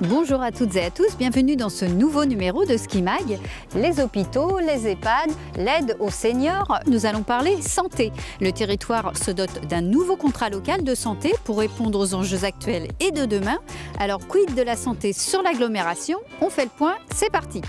Bonjour à toutes et à tous, bienvenue dans ce nouveau numéro de Ski Mag. Les hôpitaux, les EHPAD, l'aide aux seniors. Nous allons parler santé. Le territoire se dote d'un nouveau contrat local de santé pour répondre aux enjeux actuels et de demain. Alors quid de la santé sur l'agglomération? On fait le point, c'est parti.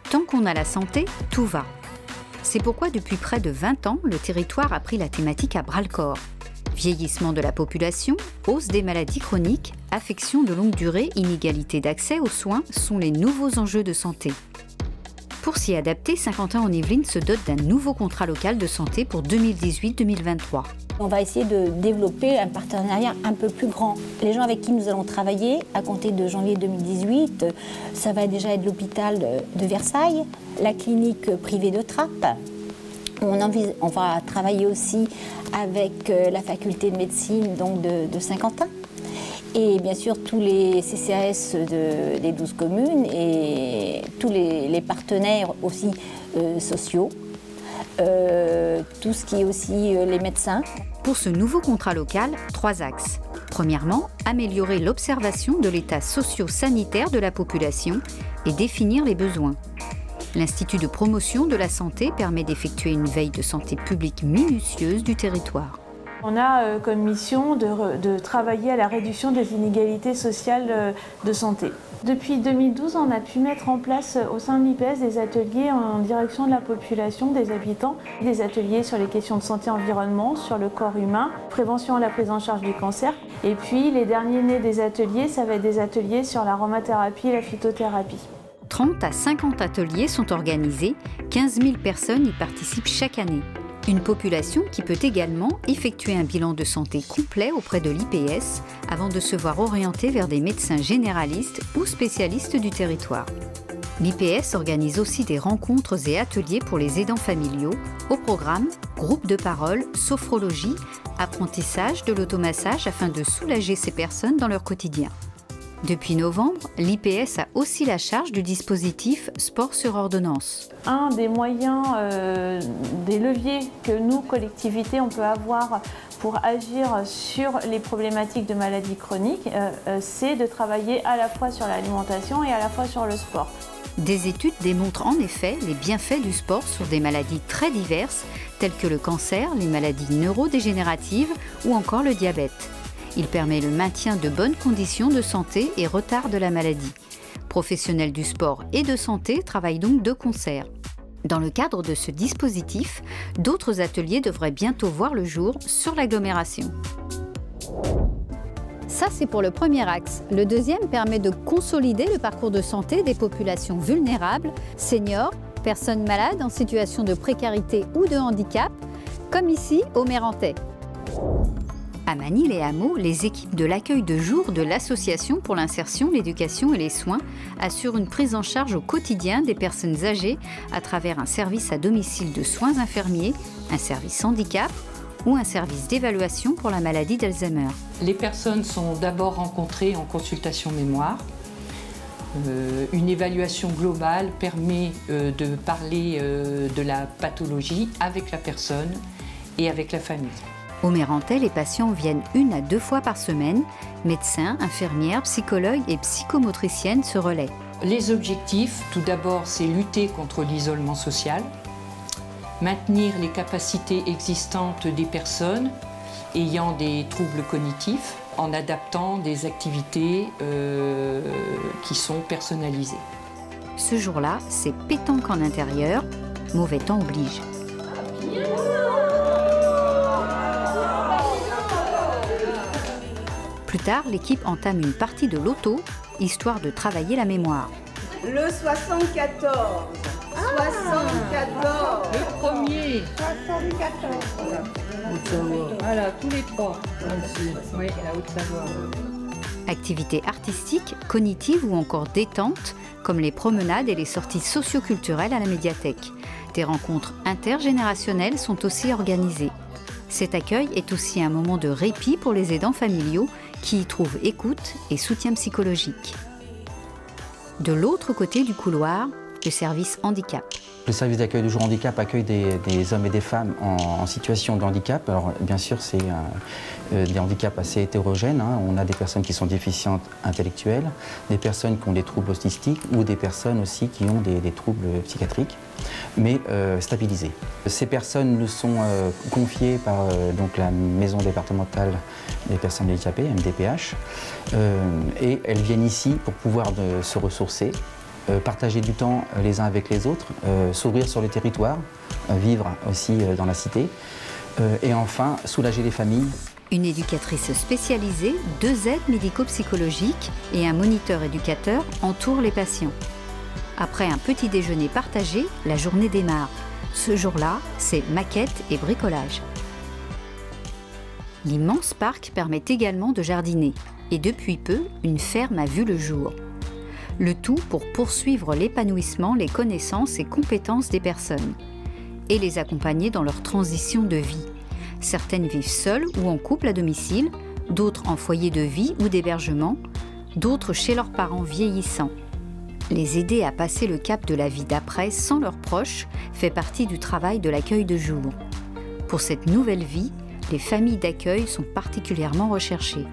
Tant qu'on a la santé, tout va. C'est pourquoi depuis près de 20 ans, le territoire a pris la thématique à bras-le-corps. Vieillissement de la population, hausse des maladies chroniques, affections de longue durée, inégalité d'accès aux soins sont les nouveaux enjeux de santé. Pour s'y adapter, Saint-Quentin-en-Yvelines se dote d'un nouveau contrat local de santé pour 2018-2023. On va essayer de développer un partenariat un peu plus grand. Les gens avec qui nous allons travailler, à compter de janvier 2018, ça va déjà être l'hôpital de Versailles, la clinique privée de Trappes. On va travailler aussi avec la faculté de médecine donc de Saint-Quentin. Et bien sûr, tous les CCAS des 12 communes et tous les partenaires aussi sociaux. Tout ce qui est aussi les médecins. Pour ce nouveau contrat local, 3 axes. Premièrement, améliorer l'observation de l'état socio-sanitaire de la population et définir les besoins. L'Institut de promotion de la santé permet d'effectuer une veille de santé publique minutieuse du territoire. On a comme mission de travailler à la réduction des inégalités sociales de santé. Depuis 2012, on a pu mettre en place au sein de l'IPS des ateliers en direction de la population, des habitants, des ateliers sur les questions de santé-environnement, sur le corps humain, prévention et la prise en charge du cancer. Et puis les derniers nés des ateliers, ça va être des ateliers sur l'aromathérapie et la phytothérapie. 30 à 50 ateliers sont organisés, 15 000 personnes y participent chaque année. Une population qui peut également effectuer un bilan de santé complet auprès de l'IPS avant de se voir orienter vers des médecins généralistes ou spécialistes du territoire. L'IPS organise aussi des rencontres et ateliers pour les aidants familiaux, au programme groupe de parole, sophrologie, apprentissage de l'automassage afin de soulager ces personnes dans leur quotidien. Depuis novembre, l'IPS a aussi la charge du dispositif Sport sur ordonnance. Un des moyens, des leviers que nous, collectivités, on peut avoir pour agir sur les problématiques de maladies chroniques, c'est de travailler à la fois sur l'alimentation et à la fois sur le sport. Des études démontrent en effet les bienfaits du sport sur des maladies très diverses, telles que le cancer, les maladies neurodégénératives ou encore le diabète. Il permet le maintien de bonnes conditions de santé et retarde la maladie. Professionnels du sport et de santé travaillent donc de concert. Dans le cadre de ce dispositif, d'autres ateliers devraient bientôt voir le jour sur l'agglomération. Ça, c'est pour le premier axe. Le deuxième permet de consolider le parcours de santé des populations vulnérables, seniors, personnes malades en situation de précarité ou de handicap, comme ici au Mérentais. À Magny-les-Hameaux, les équipes de l'accueil de jour de l'Association pour l'insertion, l'éducation et les soins assurent une prise en charge au quotidien des personnes âgées à travers un service à domicile de soins infirmiers, un service handicap ou un service d'évaluation pour la maladie d'Alzheimer. Les personnes sont d'abord rencontrées en consultation mémoire. Une évaluation globale permet de parler de la pathologie avec la personne et avec la famille. Au Mérentais, les patients viennent 1 à 2 fois par semaine. Médecins, infirmières, psychologues et psychomotriciennes se relaient. Les objectifs, tout d'abord, c'est lutter contre l'isolement social, maintenir les capacités existantes des personnes ayant des troubles cognitifs en adaptant des activités qui sont personnalisées. Ce jour-là, c'est pétanque en intérieur, mauvais temps oblige. Plus tard, l'équipe entame une partie de l'auto, histoire de travailler la mémoire. Le 74. 74. Le premier. 74. Voilà, tous les 3. Oui, la Haute-Savoie. Activités artistiques, cognitives ou encore détentes, comme les promenades et les sorties socioculturelles à la médiathèque. Des rencontres intergénérationnelles sont aussi organisées. Cet accueil est aussi un moment de répit pour les aidants familiaux qui y trouvent écoute et soutien psychologique. De l'autre côté du couloir, le service handicap. Le service d'accueil du jour handicap accueille des hommes et des femmes en situation de handicap. Alors bien sûr, c'est des handicaps assez hétérogènes. On a des personnes qui sont déficientes intellectuelles, des personnes qui ont des troubles autistiques ou des personnes aussi qui ont des troubles psychiatriques, mais stabilisés. Ces personnes nous sont confiées par donc la maison départementale des personnes handicapées, MDPH, et elles viennent ici pour pouvoir se ressourcer, partager du temps les uns avec les autres, s'ouvrir sur le territoire, vivre aussi dans la cité, et enfin soulager les familles. Une éducatrice spécialisée, 2 aides médico-psychologiques et un moniteur éducateur entourent les patients. Après un petit déjeuner partagé, la journée démarre. Ce jour-là, c'est maquette et bricolage. L'immense parc permet également de jardiner et depuis peu, une ferme a vu le jour. Le tout pour poursuivre l'épanouissement, les connaissances et compétences des personnes et les accompagner dans leur transition de vie. Certaines vivent seules ou en couple à domicile, d'autres en foyer de vie ou d'hébergement, d'autres chez leurs parents vieillissants. Les aider à passer le cap de la vie d'après sans leurs proches fait partie du travail de l'accueil de jour. Pour cette nouvelle vie, les familles d'accueil sont particulièrement recherchées.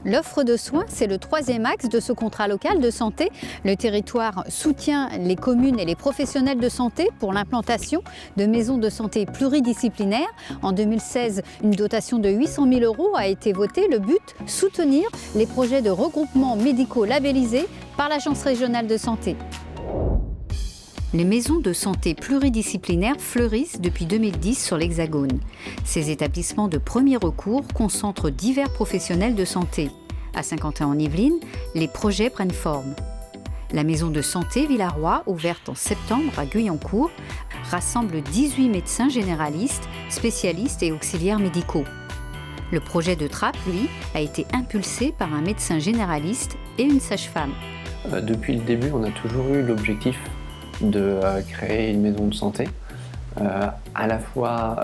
L'offre de soins, c'est le 3e axe de ce contrat local de santé. Le territoire soutient les communes et les professionnels de santé pour l'implantation de maisons de santé pluridisciplinaires. En 2016, une dotation de 800 000 € a été votée. Le but, soutenir les projets de regroupement médicaux labellisés par l'Agence régionale de santé. Les maisons de santé pluridisciplinaires fleurissent depuis 2010 sur l'Hexagone. Ces établissements de premier recours concentrent divers professionnels de santé. À Saint-Quentin-en-Yvelines, les projets prennent forme. La maison de santé Villaroy, ouverte en septembre à Guyancourt, rassemble 18 médecins généralistes, spécialistes et auxiliaires médicaux. Le projet de Trappes, lui, a été impulsé par un médecin généraliste et une sage-femme. Depuis le début, on a toujours eu l'objectif de créer une maison de santé, à la fois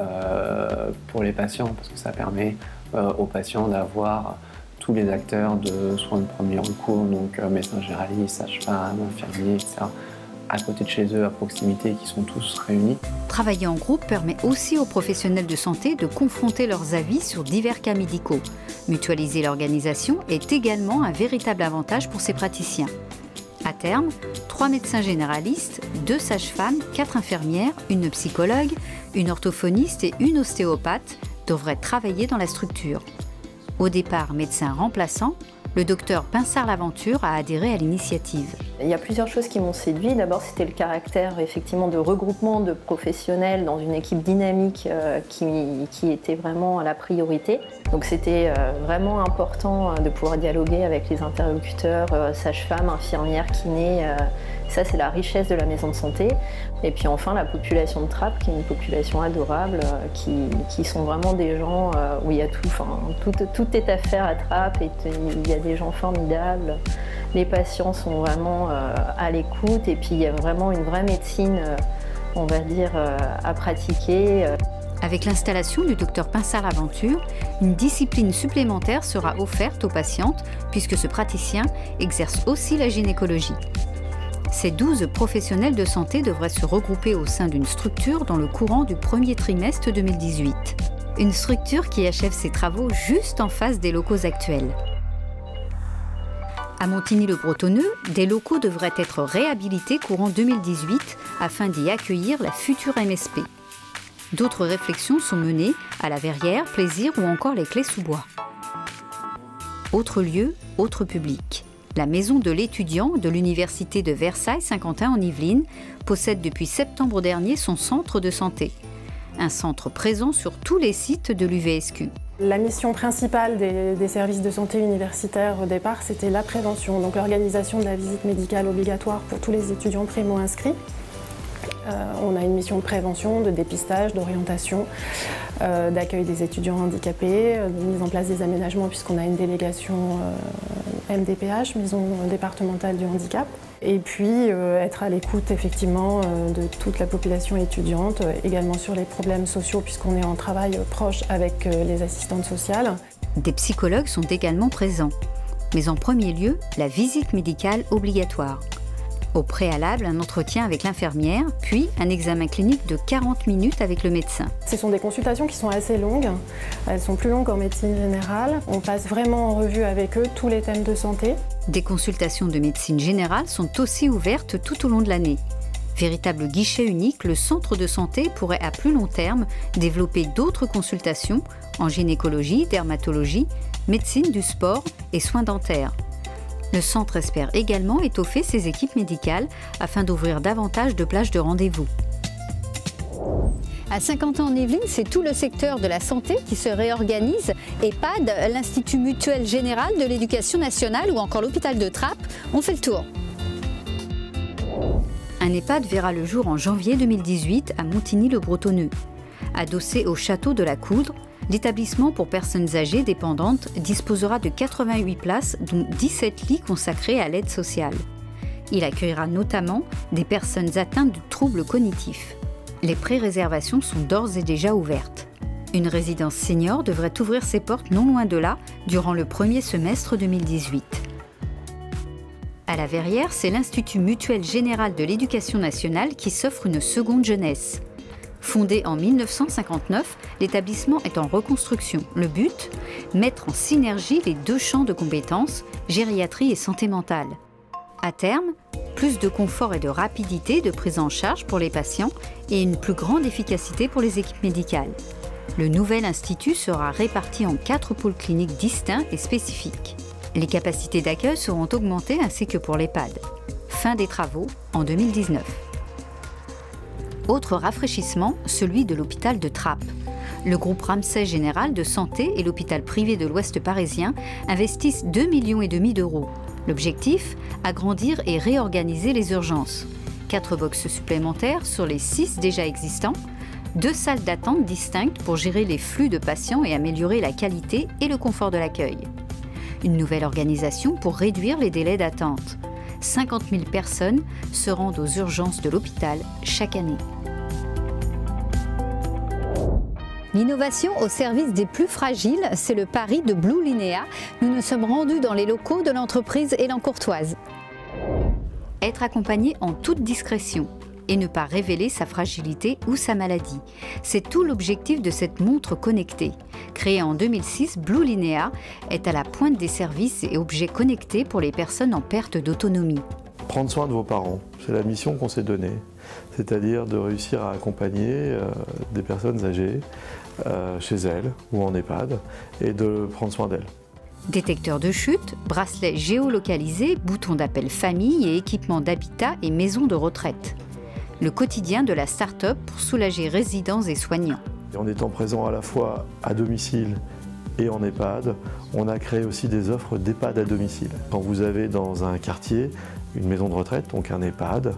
pour les patients, parce que ça permet aux patients d'avoir tous les acteurs de soins de premier recours, donc médecins généralistes, sages-femmes, infirmiers, etc., à côté de chez eux, à proximité, qui sont tous réunis. Travailler en groupe permet aussi aux professionnels de santé de confronter leurs avis sur divers cas médicaux. Mutualiser l'organisation est également un véritable avantage pour ces praticiens. À terme, 3 médecins généralistes, 2 sages-femmes, 4 infirmières, une psychologue, une orthophoniste et une ostéopathe devraient travailler dans la structure. Au départ médecin remplaçant, le docteur Pinsard-Laventure a adhéré à l'initiative. Il y a plusieurs choses qui m'ont séduit. D'abord, c'était le caractère effectivement de regroupement de professionnels dans une équipe dynamique qui était vraiment la priorité. Donc c'était vraiment important de pouvoir dialoguer avec les interlocuteurs, sages-femmes, infirmières, kinés. Ça, c'est la richesse de la maison de santé. Et puis enfin, la population de Trappes, qui est une population adorable, qui sont vraiment des gens où il y a tout, tout est à faire à Trappes. Et il y a des gens formidables. Les patients sont vraiment à l'écoute. Et puis il y a vraiment une vraie médecine, on va dire, à pratiquer. Avec l'installation du docteur Pinsard-Laventure, une discipline supplémentaire sera offerte aux patientes puisque ce praticien exerce aussi la gynécologie. Ces 12 professionnels de santé devraient se regrouper au sein d'une structure dans le courant du premier trimestre 2018. Une structure qui achève ses travaux juste en face des locaux actuels. À Montigny-le-Bretonneux, des locaux devraient être réhabilités courant 2018 afin d'y accueillir la future MSP. D'autres réflexions sont menées à la Verrière, Plaisir ou encore les Clés-sous-Bois. Autre lieu, autre public. La maison de l'étudiant de l'université de Versailles-Saint-Quentin-en-Yvelines possède depuis septembre dernier son centre de santé. Un centre présent sur tous les sites de l'UVSQ. La mission principale des services de santé universitaires au départ, c'était la prévention, donc l'organisation de la visite médicale obligatoire pour tous les étudiants primo-inscrits. On a une mission de prévention, de dépistage, d'orientation, d'accueil des étudiants handicapés, de mise en place des aménagements puisqu'on a une délégation MDPH, Maison départementale du handicap. Et puis être à l'écoute effectivement de toute la population étudiante, également sur les problèmes sociaux puisqu'on est en travail proche avec les assistantes sociales. Des psychologues sont également présents, mais en premier lieu, la visite médicale obligatoire. Au préalable, un entretien avec l'infirmière, puis un examen clinique de 40 minutes avec le médecin. Ce sont des consultations qui sont assez longues. Elles sont plus longues qu'en médecine générale. On passe vraiment en revue avec eux tous les thèmes de santé. Des consultations de médecine générale sont aussi ouvertes tout au long de l'année. Véritable guichet unique, le centre de santé pourrait à plus long terme développer d'autres consultations en gynécologie, dermatologie, médecine du sport et soins dentaires. Le centre espère également étoffer ses équipes médicales afin d'ouvrir davantage de plages de rendez-vous. À Saint-Quentin-en-Yvelines, c'est tout le secteur de la santé qui se réorganise. EHPAD, l'Institut mutuel général de l'éducation nationale ou encore l'hôpital de Trappes, on fait le tour. Un EHPAD verra le jour en janvier 2018 à Montigny-le-Bretonneux. Adossé au château de la Coudre, l'établissement pour personnes âgées dépendantes disposera de 88 places, dont 17 lits consacrés à l'aide sociale. Il accueillera notamment des personnes atteintes de troubles cognitifs. Les pré-réservations sont d'ores et déjà ouvertes. Une résidence senior devrait ouvrir ses portes non loin de là, durant le premier semestre 2018. À la Verrière, c'est l'Institut mutuel général de l'éducation nationale qui s'offre une seconde jeunesse. Fondé en 1959, l'établissement est en reconstruction. Le but ? Mettre en synergie les deux champs de compétences, gériatrie et santé mentale. À terme, plus de confort et de rapidité de prise en charge pour les patients et une plus grande efficacité pour les équipes médicales. Le nouvel institut sera réparti en 4 pôles cliniques distincts et spécifiques. Les capacités d'accueil seront augmentées ainsi que pour l'EHPAD. Fin des travaux en 2019. Autre rafraîchissement, celui de l'hôpital de Trappes. Le groupe Ramsay Général de Santé et l'hôpital privé de l'Ouest parisien investissent 2,5 millions d'euros. L'objectif ? Agrandir et réorganiser les urgences. 4 boxes supplémentaires sur les 6 déjà existants, 2 salles d'attente distinctes pour gérer les flux de patients et améliorer la qualité et le confort de l'accueil. Une nouvelle organisation pour réduire les délais d'attente. 50 000 personnes se rendent aux urgences de l'hôpital chaque année. L'innovation au service des plus fragiles, c'est le pari de Blue Linea. Nous nous sommes rendus dans les locaux de l'entreprise Élan Courtoise. Être accompagné en toute discrétion et ne pas révéler sa fragilité ou sa maladie. C'est tout l'objectif de cette montre connectée. Créée en 2006, Blue Linea est à la pointe des services et objets connectés pour les personnes en perte d'autonomie. Prendre soin de vos parents, c'est la mission qu'on s'est donnée, c'est-à-dire de réussir à accompagner des personnes âgées chez elles ou en EHPAD et de prendre soin d'elles. Détecteur de chute, bracelet géolocalisé, bouton d'appel famille et équipement d'habitat et maison de retraite. Le quotidien de la start-up pour soulager résidents et soignants. En étant présent à la fois à domicile et en EHPAD, on a créé aussi des offres d'EHPAD à domicile. Quand vous avez dans un quartier une maison de retraite, donc un EHPAD,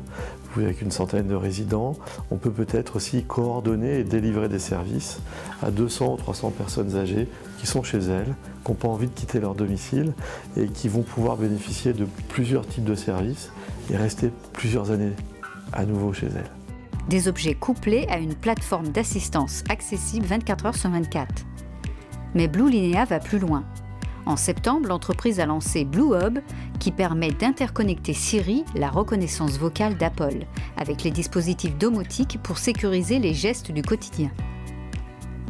avec une centaine de résidents, on peut peut-être aussi coordonner et délivrer des services à 200 ou 300 personnes âgées qui sont chez elles, qui n'ont pas envie de quitter leur domicile et qui vont pouvoir bénéficier de plusieurs types de services et rester plusieurs années à nouveau chez elles. Des objets couplés à une plateforme d'assistance accessible 24 heures sur 24. Mais Blue Linea va plus loin. En septembre, l'entreprise a lancé Blue Hub, qui permet d'interconnecter Siri, la reconnaissance vocale d'Apple, avec les dispositifs domotiques pour sécuriser les gestes du quotidien.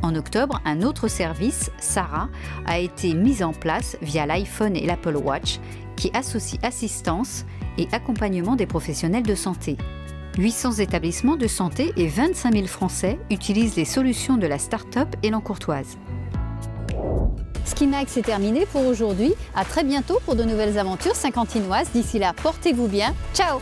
En octobre, un autre service, Sarah, a été mis en place via l'iPhone et l'Apple Watch, qui associe assistance et accompagnement des professionnels de santé. 800 établissements de santé et 25 000 Français utilisent les solutions de la start-up Élan Courtoise. Skimax, c'est terminé pour aujourd'hui. À très bientôt pour de nouvelles aventures saint-quentinoises. D'ici là, portez-vous bien. Ciao!